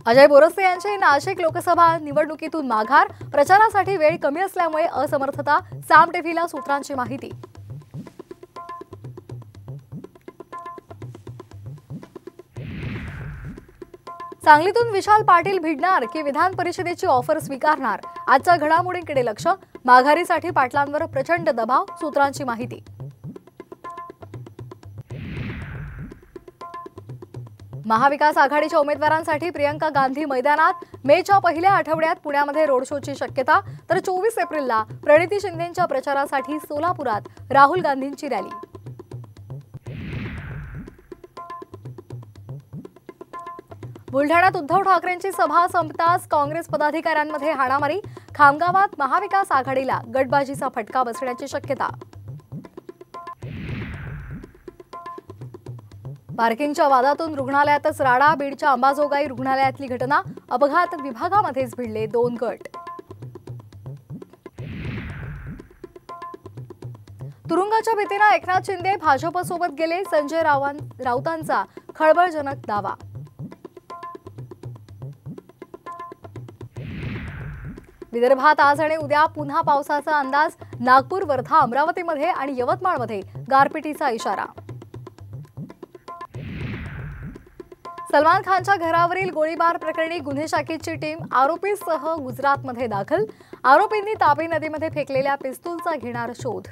अजय बोरसे यांची नाशिक लोकसभा निवडणुकीतून माघार, प्रचारासाठी वेळ कमी असल्यामुळे असमर्थता, साम टीव्हीला सूत्रांची माहिती। सांगलीतून विशाल पाटील भिडणार की विधान परिषदेची ऑफर स्वीकारणार, आजच्या घडामोडींकडे लक्ष, माघारीसाठी पाटलांवर प्रचंड दबाव, सूत्रांची माहिती। महाविकास आघाडीच्या उमेदवारांसाठी प्रियंका गांधी मैदानात, मेच्या पहिल्या आठवड्यात पुण्यामध्ये रोड शोची शक्यता, तर 24 एप्रिलला प्रणिती शिंदेंच्या प्रचारासाठी सोलापुरात राहुल गांधींची रॅली। बुलढाण्यात उद्धव ठाकरेंची सभा संपताच काँग्रेस पदाधिकाऱ्यांमध्ये हाणामारी, खामगावात महाविकास आघाडीला गटबाजीचा फटका बसण्याची शक्यता। पार्किंगच्या वादातून रुग्णालयातच राडा, बीडच्या अंबाजोगाई रुग्णालयातली घटना, अपघात विभागामध्येच भिडले 2 गट। तुरुंगाच्या भीतीने एकनाथ शिंदे भाजपसोबत गेले, संजय राऊतांचा खळबळजनक दावा। विदर्भात आज आणि उद्या पुन्हा पावसाचा अंदाज, नागपूर, वर्धा, अमरावतीमध्ये आणि यवतमाळमध्ये गारपिटीचा इशारा। सलमान खानच्या घरावरील गोळीबार प्रकरणी गुन्हे शाखेची टीम आरोपीसह गुजरातमध्ये दाखल, आरोपींनी तापी नदीमध्ये फेकलेल्या पिस्तूलचा घेणार शोध।